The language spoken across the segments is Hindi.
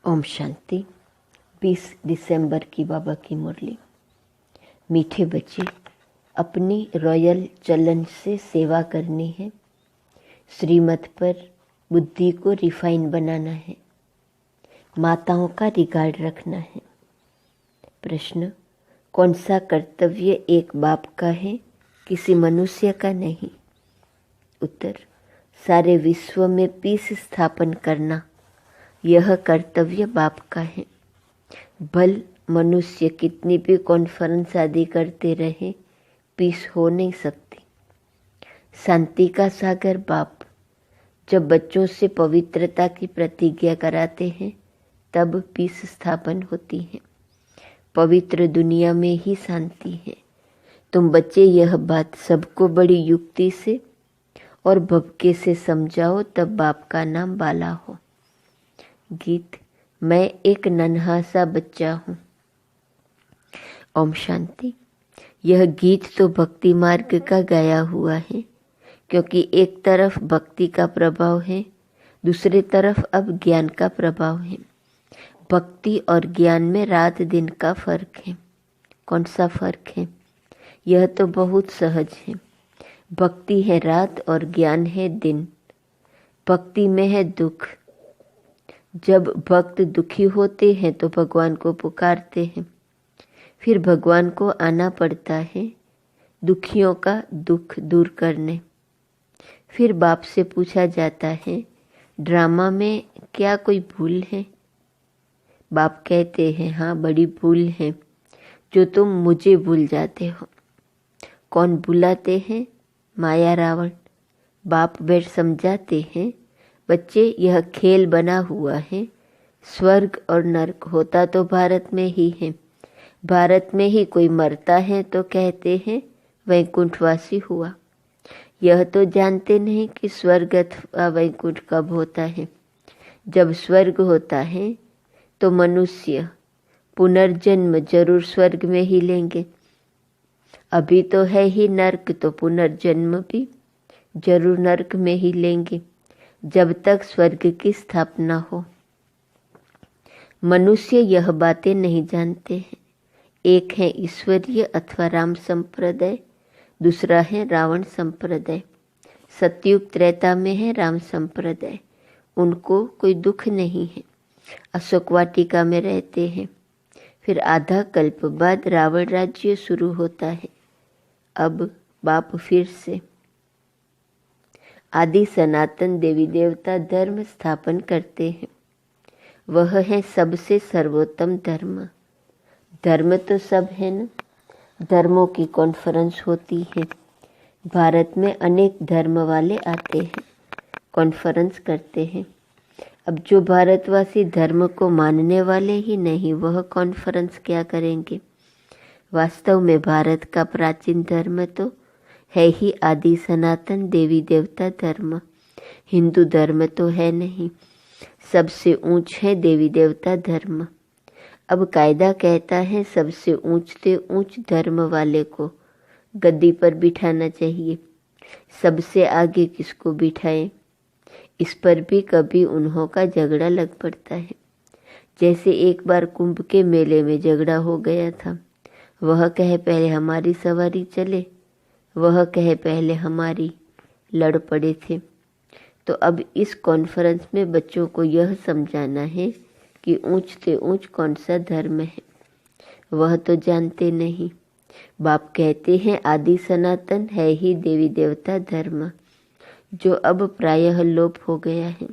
ओम शांति। 20 दिसंबर की बाबा की मुरली। मीठे बच्चे, अपनी रॉयल चलन से सेवा करनी है। श्रीमत पर बुद्धि को रिफाइन बनाना है। माताओं का रिगार्ड रखना है। प्रश्न, कौन सा कर्तव्य एक बाप का है, किसी मनुष्य का नहीं? उत्तर, सारे विश्व में पीस स्थापन करना, यह कर्तव्य बाप का है। भल मनुष्य कितनी भी कॉन्फ्रेंस आदि करते रहे, पीस हो नहीं सकती। शांति का सागर बाप जब बच्चों से पवित्रता की प्रतिज्ञा कराते हैं, तब पीस स्थापन होती है। पवित्र दुनिया में ही शांति है। तुम बच्चे यह बात सबको बड़ी युक्ति से और भक्ति से समझाओ, तब बाप का नाम बाला हो। गीत, मैं एक नन्हा सा बच्चा हूँ। ओम शांति। यह गीत तो भक्ति मार्ग का गाया हुआ है, क्योंकि एक तरफ भक्ति का प्रभाव है, दूसरी तरफ अब ज्ञान का प्रभाव है। भक्ति और ज्ञान में रात दिन का फर्क है। कौन सा फर्क है? यह तो बहुत सहज है। भक्ति है रात और ज्ञान है दिन। भक्ति में है दुख। जब भक्त दुखी होते हैं तो भगवान को पुकारते हैं, फिर भगवान को आना पड़ता है दुखियों का दुख दूर करने। फिर बाप से पूछा जाता है, ड्रामा में क्या कोई भूल है? बाप कहते हैं, हाँ, बड़ी भूल है, जो तुम मुझे भूल जाते हो। कौन बुलाते हैं? माया रावण। बाप बैठ समझाते हैं, बच्चे यह खेल बना हुआ है। स्वर्ग और नरक होता तो भारत में ही है। भारत में ही कोई मरता है तो कहते हैं वैकुंठवासी हुआ। यह तो जानते नहीं कि स्वर्ग अथवा वैकुंठ कब होता है। जब स्वर्ग होता है तो मनुष्य पुनर्जन्म जरूर स्वर्ग में ही लेंगे। अभी तो है ही नरक, तो पुनर्जन्म भी जरूर नरक में ही लेंगे, जब तक स्वर्ग की स्थापना हो। मनुष्य यह बातें नहीं जानते हैं। एक है ईश्वरीय अथवा राम संप्रदाय, दूसरा है रावण संप्रदाय। सतयुग त्रेता में है राम संप्रदाय, उनको कोई दुख नहीं है, अशोक वाटिका में रहते हैं। फिर आधा कल्प बाद रावण राज्य शुरू होता है। अब बाप फिर से आदि सनातन देवी देवता धर्म स्थापन करते हैं। वह है सबसे सर्वोत्तम धर्म। धर्म तो सब है न। धर्मों की कॉन्फ्रेंस होती है। भारत में अनेक धर्म वाले आते हैं, कॉन्फ्रेंस करते हैं। अब जो भारतवासी धर्म को मानने वाले ही नहीं, वह कॉन्फ्रेंस क्या करेंगे? वास्तव में भारत का प्राचीन धर्म तो है ही आदि सनातन देवी देवता धर्म। हिंदू धर्म तो है नहीं। सबसे ऊंच है देवी देवता धर्म। अब कायदा कहता है सबसे ऊंच से ऊंच धर्म वाले को गद्दी पर बिठाना चाहिए। सबसे आगे किसको बिठाएं? इस पर भी कभी उन्हों का झगड़ा लग पड़ता है। जैसे एक बार कुंभ के मेले में झगड़ा हो गया था। वह कहे पहले हमारी सवारी चले, वह कहे पहले हमारी, लड़ पड़े थे। तो अब इस कॉन्फ्रेंस में बच्चों को यह समझाना है कि ऊंच से ऊंच कौन सा धर्म है। वह तो जानते नहीं। बाप कहते हैं आदि सनातन है ही देवी देवता धर्म, जो अब प्रायः लोप हो गया है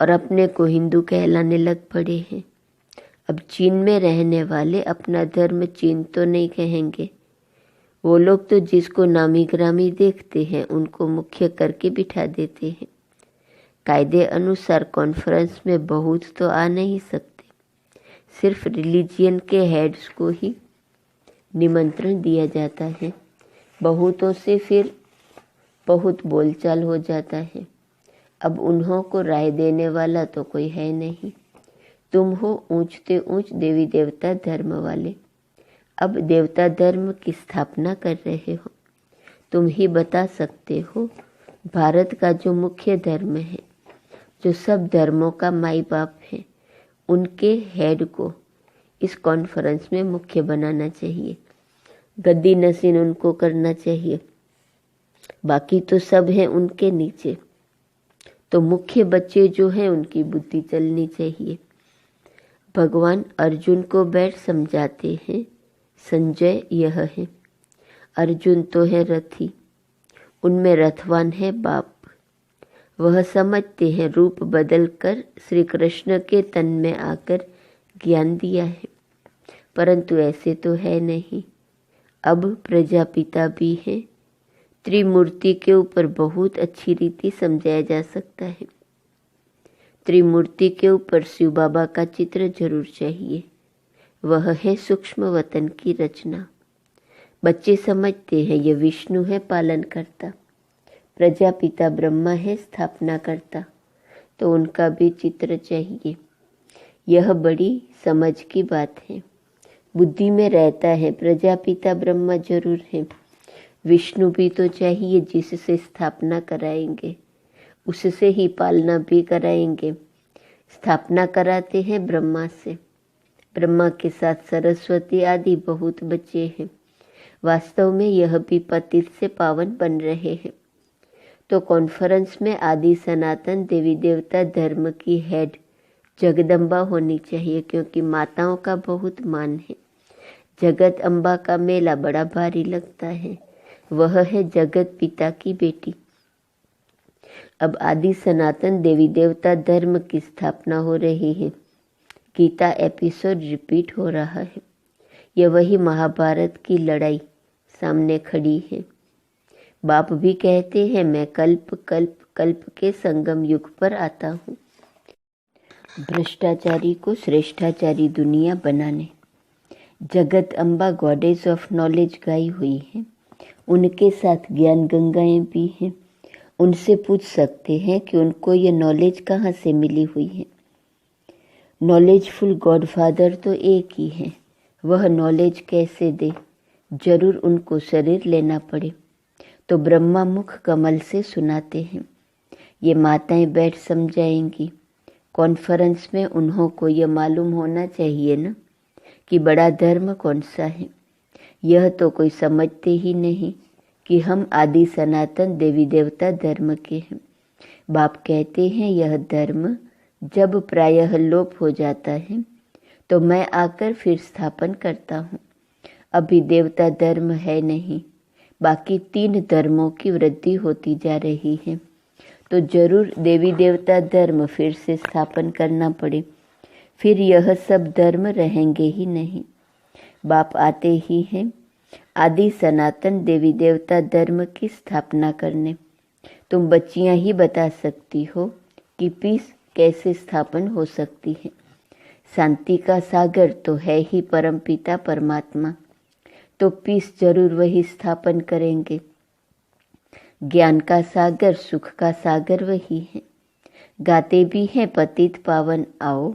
और अपने को हिंदू कहलाने लग पड़े हैं। अब चीन में रहने वाले अपना धर्म चीन तो नहीं कहेंगे। वो लोग तो जिसको नामी ग्रामी देखते हैं उनको मुख्य करके बिठा देते हैं। कायदे अनुसार कॉन्फ्रेंस में बहुत तो आ नहीं सकते। सिर्फ रिलीजियन के हेड्स को ही निमंत्रण दिया जाता है। बहुतों से फिर बहुत बोलचाल हो जाता है। अब उन्हों को राय देने वाला तो कोई है नहीं। तुम हो ऊंच से ऊंच देवी देवता धर्म वाले। अब देवता धर्म की स्थापना कर रहे हो। तुम ही बता सकते हो भारत का जो मुख्य धर्म है जो सब धर्मों का माई बाप है, उनके हेड को इस कॉन्फ्रेंस में मुख्य बनाना चाहिए। गद्दी नसीन उनको करना चाहिए, बाकी तो सब हैं उनके नीचे। तो मुख्य बच्चे जो हैं उनकी बुद्धि चलनी चाहिए। भगवान अर्जुन को बैठ समझाते हैं, संजय यह है। अर्जुन तो है रथी, उनमें रथवान है बाप। वह समझते हैं रूप बदलकर श्री कृष्ण के तन में आकर ज्ञान दिया है, परंतु ऐसे तो है नहीं। अब प्रजापिता भी है। त्रिमूर्ति के ऊपर बहुत अच्छी रीति समझाया जा सकता है। त्रिमूर्ति के ऊपर शिव बाबा का चित्र जरूर चाहिए। वह है सूक्ष्म वतन की रचना। बच्चे समझते हैं ये विष्णु है पालन करता, प्रजापिता ब्रह्मा है स्थापना करता, तो उनका भी चित्र चाहिए। यह बड़ी समझ की बात है। बुद्धि में रहता है प्रजापिता ब्रह्मा जरूर है, विष्णु भी तो चाहिए जिससे स्थापना कराएंगे, उससे ही पालना भी कराएंगे। स्थापना कराते हैं ब्रह्मा से, ब्रह्मा के साथ सरस्वती आदि बहुत बच्चे हैं। वास्तव में यह भी पतित से पावन बन रहे हैं। तो कॉन्फ्रेंस में आदि सनातन देवी देवता धर्म की हेड जगदम्बा होनी चाहिए, क्योंकि माताओं का बहुत मान है। जगत अम्बा का मेला बड़ा भारी लगता है। वह है जगत पिता की बेटी। अब आदि सनातन देवी देवता धर्म की स्थापना हो रही है। गीता एपिसोड रिपीट हो रहा है। यह वही महाभारत की लड़ाई सामने खड़ी है। बाप भी कहते हैं मैं कल्प कल्प कल्प के संगम युग पर आता हूँ, भ्रष्टाचारी को श्रेष्ठाचारी दुनिया बनाने। जगत अम्बा गॉडेस ऑफ नॉलेज गाई हुई है, उनके साथ ज्ञान गंगाएं भी हैं। उनसे पूछ सकते हैं कि उनको ये नॉलेज कहाँ से मिली हुई है। नॉलेजफुल गॉडफादर तो एक ही है, वह नॉलेज कैसे दे? जरूर उनको शरीर लेना पड़े। तो ब्रह्मा मुख कमल से सुनाते हैं। ये माताएं बैठ समझाएंगी। कॉन्फ्रेंस में उन्हों को यह मालूम होना चाहिए ना कि बड़ा धर्म कौन सा है। यह तो कोई समझते ही नहीं कि हम आदि सनातन देवी देवता धर्म के हैं। बाप कहते हैं यह धर्म जब प्रायः लोप हो जाता है तो मैं आकर फिर स्थापन करता हूँ। अभी देवता धर्म है नहीं, बाकी 3 धर्मों की वृद्धि होती जा रही है। तो जरूर देवी देवता धर्म फिर से स्थापन करना पड़े, फिर यह सब धर्म रहेंगे ही नहीं। बाप आते ही हैं आदि सनातन देवी देवता धर्म की स्थापना करने। तुम बच्चियां ही बता सकती हो कि पीस कैसे स्थापन हो सकती है। शांति का सागर तो है ही परमपिता परमात्मा, तो पीस जरूर वही स्थापन करेंगे। ज्ञान का सागर सुख का सागर वही है। गाते भी हैं पतित पावन आओ,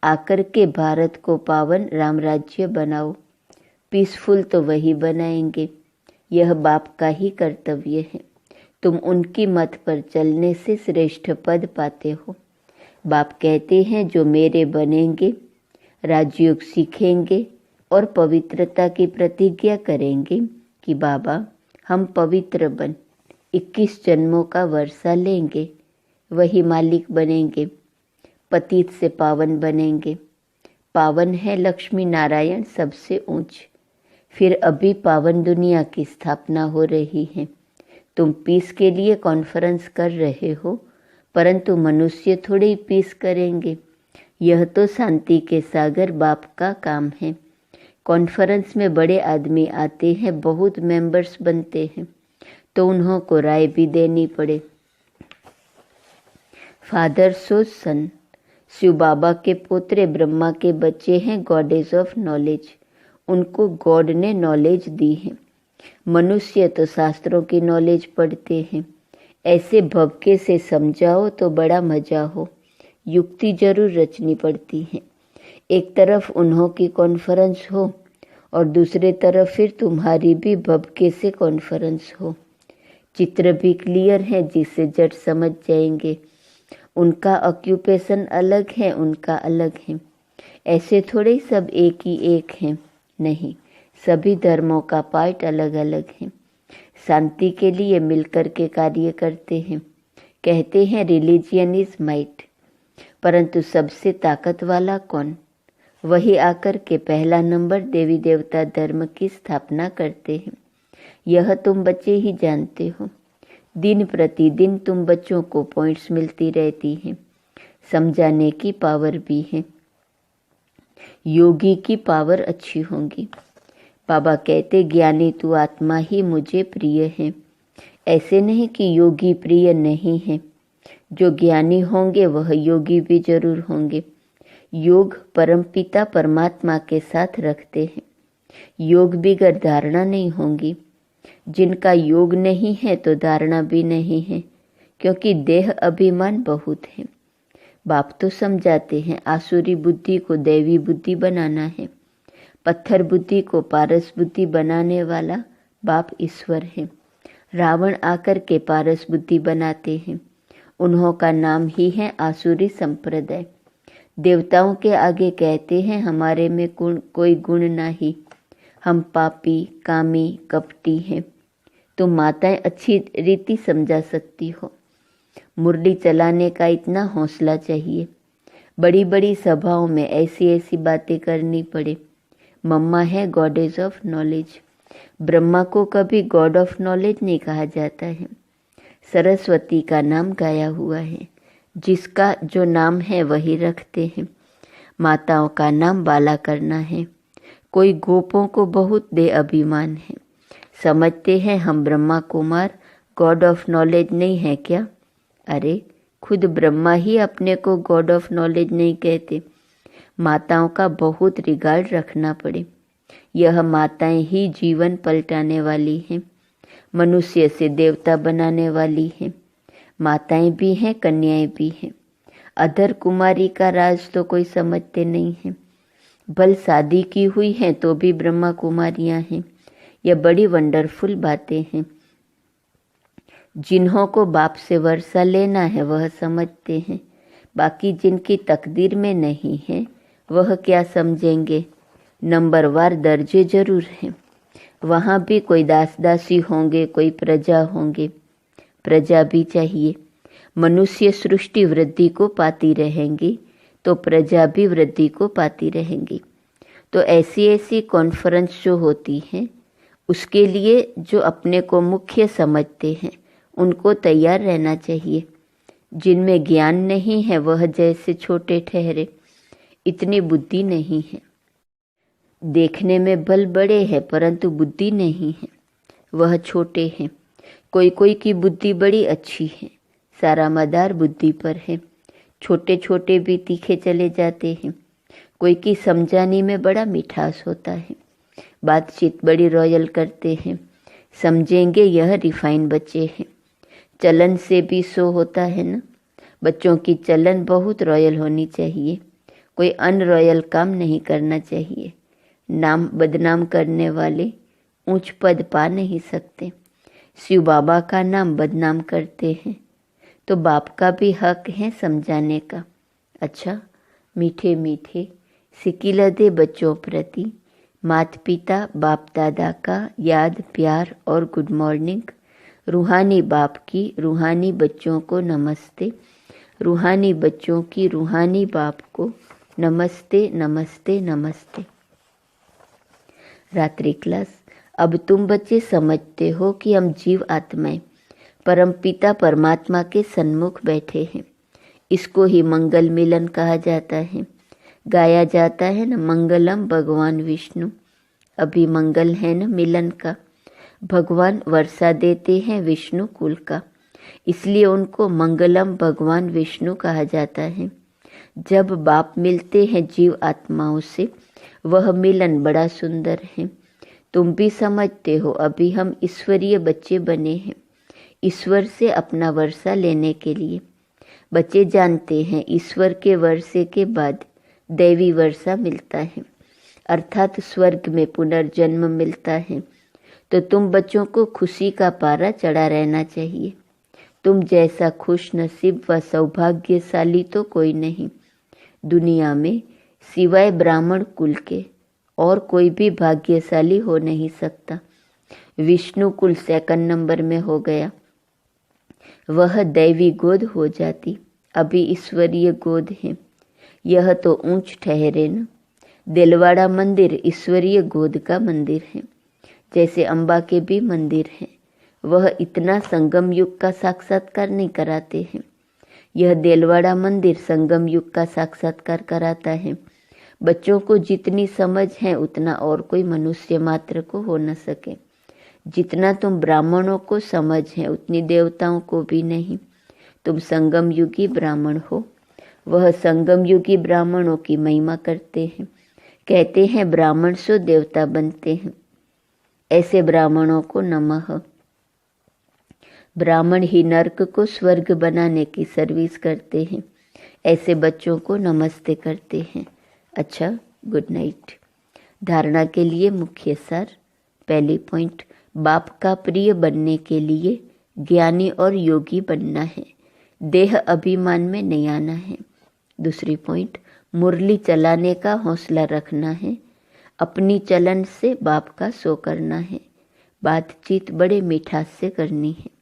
आकर के भारत को पावन राम राज्य बनाओ। पीसफुल तो वही बनाएंगे, यह बाप का ही कर्तव्य है। तुम उनकी मत पर चलने से श्रेष्ठ पद पाते हो। बाप कहते हैं जो मेरे बनेंगे, राजयोग सीखेंगे और पवित्रता की प्रतिज्ञा करेंगे कि बाबा हम पवित्र बन 21 जन्मों का वर्षा लेंगे, वही मालिक बनेंगे, पतित से पावन बनेंगे। पावन है लक्ष्मी नारायण सबसे ऊंच। फिर अभी पावन दुनिया की स्थापना हो रही है। तुम पीस के लिए कॉन्फ्रेंस कर रहे हो, परंतु मनुष्य थोड़े ही पीस करेंगे। यह तो शांति के सागर बाप का काम है। कॉन्फ्रेंस में बड़े आदमी आते हैं, बहुत मेंबर्स बनते हैं, तो उन्हों को राय भी देनी पड़े। फादर सो सन, शिव बाबा के पोतरे ब्रह्मा के बच्चे हैं गॉडेस ऑफ नॉलेज। उनको गॉड ने नॉलेज दी है। मनुष्य तो शास्त्रों की नॉलेज पढ़ते हैं। ऐसे भवके से समझाओ तो बड़ा मजा हो। युक्ति जरूर रचनी पड़ती है। एक तरफ उन्हों की कॉन्फ्रेंस हो और दूसरे तरफ फिर तुम्हारी भी भवके से कॉन्फ्रेंस हो। चित्र भी क्लियर है जिससे जट समझ जाएंगे। उनका ऑक्यूपेशन अलग है, उनका अलग है। ऐसे थोड़े सब एक ही एक हैं, नहीं, सभी धर्मों का पार्ट अलग अलग है। शांति के लिए मिलकर के कार्य करते हैं। कहते हैं रिलीजियन इज माइट, परंतु सबसे ताकत वाला कौन? वही आकर के पहला नंबर देवी देवता धर्म की स्थापना करते हैं। यह तुम बच्चे ही जानते हो। दिन प्रतिदिन तुम बच्चों को पॉइंट्स मिलती रहती हैं। समझाने की पावर भी है। योगी की पावर अच्छी होगी। बाबा कहते ज्ञानी तू आत्मा ही मुझे प्रिय है। ऐसे नहीं कि योगी प्रिय नहीं है। जो ज्ञानी होंगे वह योगी भी जरूर होंगे। योग परमपिता परमात्मा के साथ रखते हैं। योग बिगर धारणा नहीं होंगी। जिनका योग नहीं है तो धारणा भी नहीं है, क्योंकि देह अभिमान बहुत है। बाप तो समझाते हैं आसुरी बुद्धि को दैवी बुद्धि बनाना है। पत्थर बुद्धि को पारस बुद्धि बनाने वाला बाप ईश्वर है। रावण आकर के पारस बुद्धि बनाते हैं। उन्हों का नाम ही है आसुरी संप्रदाय। देवताओं के आगे कहते हैं हमारे में कोई गुण नहीं, हम पापी कामी कपटी हैं। तुम माताएं अच्छी रीति समझा सकती हो। मुरली चलाने का इतना हौसला चाहिए। बड़ी बड़ी सभाओं में ऐसी ऐसी बातें करनी पड़े। मम्मा है गॉडेज ऑफ नॉलेज। ब्रह्मा को कभी गॉड ऑफ नॉलेज नहीं कहा जाता है। सरस्वती का नाम गाया हुआ है। जिसका जो नाम है वही रखते हैं। माताओं का नाम बाला करना है। कोई गोपों को बहुत दे अभिमान है। समझते हैं हम Brahma Kumar God of knowledge नहीं है क्या? अरे खुद ब्रह्मा ही अपने को गॉड ऑफ नॉलेज नहीं कहते। माताओं का बहुत रिगार्ड रखना पड़े। यह माताएं ही जीवन पलटाने वाली हैं। मनुष्य से देवता बनाने वाली हैं। माताएं भी हैं, कन्याएं भी हैं। अधर कुमारी का राज तो कोई समझते नहीं है। बल शादी की हुई हैं तो भी ब्रह्मा कुमारियां हैं। यह बड़ी वंडरफुल बातें हैं। जिन्हों को बाप से वर्षा लेना है वह समझते हैं। बाकी जिनकी तकदीर में नहीं है वह क्या समझेंगे। नंबरवार दर्जे जरूर हैं। वहाँ भी कोई दास दासी होंगे, कोई प्रजा होंगे। प्रजा भी चाहिए। मनुष्य सृष्टि वृद्धि को पाती रहेंगी तो प्रजा भी वृद्धि को पाती रहेंगी। तो ऐसी ऐसी कॉन्फ्रेंस जो होती हैं उसके लिए जो अपने को मुख्य समझते हैं उनको तैयार रहना चाहिए। जिनमें ज्ञान नहीं है वह जैसे छोटे ठहरे। इतनी बुद्धि नहीं है। देखने में बल बड़े हैं परंतु बुद्धि नहीं है, वह छोटे हैं। कोई कोई की बुद्धि बड़ी अच्छी है, सारा मदार बुद्धि पर है। छोटे छोटे भी तीखे चले जाते हैं। कोई की समझाने में बड़ा मिठास होता है। बातचीत बड़ी रॉयल करते हैं। समझेंगे यह रिफाइन बच्चे हैं। चलन से भी सो होता है ना। बच्चों की चलन बहुत रॉयल होनी चाहिए। कोई अनरॉयल काम नहीं करना चाहिए। नाम बदनाम करने वाले ऊंच पद पा नहीं सकते। शिव बाबा का नाम बदनाम करते हैं तो बाप का भी हक है समझाने का। अच्छा, मीठे मीठे सिकिलदे बच्चों प्रति माता पिता बाप दादा का याद प्यार और गुड मॉर्निंग। रूहानी बाप की रूहानी बच्चों को नमस्ते। रूहानी बच्चों की रूहानी बाप को नमस्ते नमस्ते नमस्ते। रात्रि क्लास। अब तुम बच्चे समझते हो कि हम जीव आत्माएं परमपिता परमात्मा के सन्मुख बैठे हैं। इसको ही मंगल मिलन कहा जाता है। गाया जाता है न मंगलम भगवान विष्णु। अभी मंगल है न मिलन का। भगवान वर्षा देते हैं विष्णु कुल का, इसलिए उनको मंगलम भगवान विष्णु कहा जाता है। जब बाप मिलते हैं जीव आत्माओं से वह मिलन बड़ा सुंदर है। तुम भी समझते हो अभी हम ईश्वरीय बच्चे बने हैं ईश्वर से अपना वर्षा लेने के लिए। बच्चे जानते हैं ईश्वर के वर्षे के बाद दैवी वर्षा मिलता है, अर्थात स्वर्ग में पुनर्जन्म मिलता है। तो तुम बच्चों को खुशी का पारा चढ़ा रहना चाहिए। तुम जैसा खुश नसीब व सौभाग्यशाली तो कोई नहीं। दुनिया में सिवाय ब्राह्मण कुल के और कोई भी भाग्यशाली हो नहीं सकता। विष्णु कुल सेकंड नंबर में हो गया, वह दैवी गोद हो जाती, अभी ईश्वरीय गोद है। यह तो ऊंच ठहरे न। दिलवाड़ा मंदिर ईश्वरीय गोद का मंदिर है, जैसे अम्बा के भी मंदिर हैं। वह इतना संगम युग का साक्षात्कार नहीं कराते हैं। यह दिलवाड़ा मंदिर संगम युग का साक्षात्कार कराता है। बच्चों को जितनी समझ है उतना और कोई मनुष्य मात्र को हो न सके। जितना तुम ब्राह्मणों को समझ है उतनी देवताओं को भी नहीं। तुम संगम युगी ब्राह्मण हो। वह संगम युगी ब्राह्मणों की महिमा करते हैं, कहते हैं ब्राह्मण सो देवता बनते हैं। ऐसे ब्राह्मणों को नमः। ब्राह्मण ही नरक को स्वर्ग बनाने की सर्विस करते हैं। ऐसे बच्चों को नमस्ते करते हैं। अच्छा, गुड नाइट। धारणा के लिए मुख्य सार। पहली पॉइंट, बाप का प्रिय बनने के लिए ज्ञानी और योगी बनना है, देह अभिमान में नहीं आना है। दूसरी पॉइंट, मुरली चलाने का हौसला रखना है, अपनी चलन से बाप का सो करना है, बातचीत बड़े मिठास से करनी है।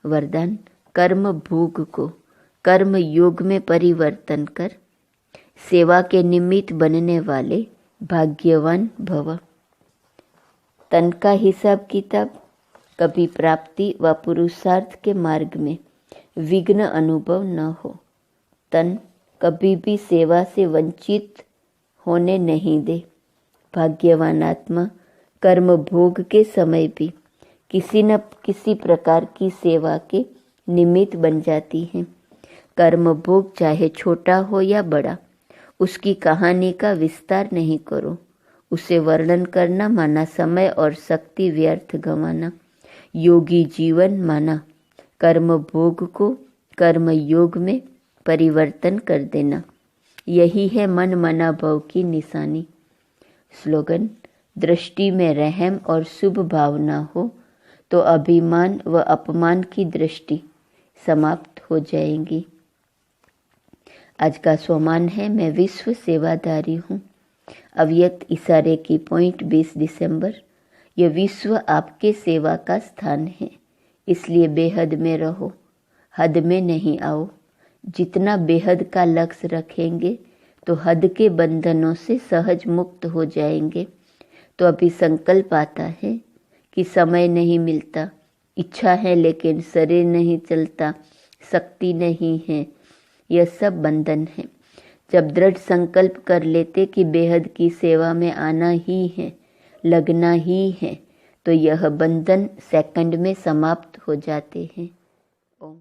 वरदान, कर्म भोग को कर्म योग में परिवर्तन कर सेवा के निमित्त बनने वाले भाग्यवान भव। तन का हिसाब किताब, कभी प्राप्ति व पुरुषार्थ के मार्ग में विघ्न अनुभव न हो। तन कभी भी सेवा से वंचित होने नहीं दे। भाग्यवान आत्मा कर्म भोग के समय भी किसी न किसी प्रकार की सेवा के निमित्त बन जाती है। कर्म भोग चाहे छोटा हो या बड़ा, उसकी कहानी का विस्तार नहीं करो। उसे वर्णन करना माना समय और शक्ति व्यर्थ गंवाना। योगी जीवन माना कर्म भोग को कर्म योग में परिवर्तन कर देना। यही है मन मना भव की निशानी। स्लोगन, दृष्टि में रहम और शुभ भावना हो तो अभिमान व अपमान की दृष्टि समाप्त हो जाएंगी। आज का स्वमान है, मैं विश्व सेवाधारी हूँ। अव्यक्त इशारे की पॉइंट 20 दिसंबर। यह विश्व आपके सेवा का स्थान है, इसलिए बेहद में रहो, हद में नहीं आओ। जितना बेहद का लक्ष्य रखेंगे तो हद के बंधनों से सहज मुक्त हो जाएंगे। तो अभी संकल्प आता है कि समय नहीं मिलता, इच्छा है लेकिन शरीर नहीं चलता, शक्ति नहीं है, यह सब बंधन है। जब दृढ़ संकल्प कर लेते कि बेहद की सेवा में आना ही है, लगना ही है, तो यह बंधन सेकंड में समाप्त हो जाते हैं। ओम।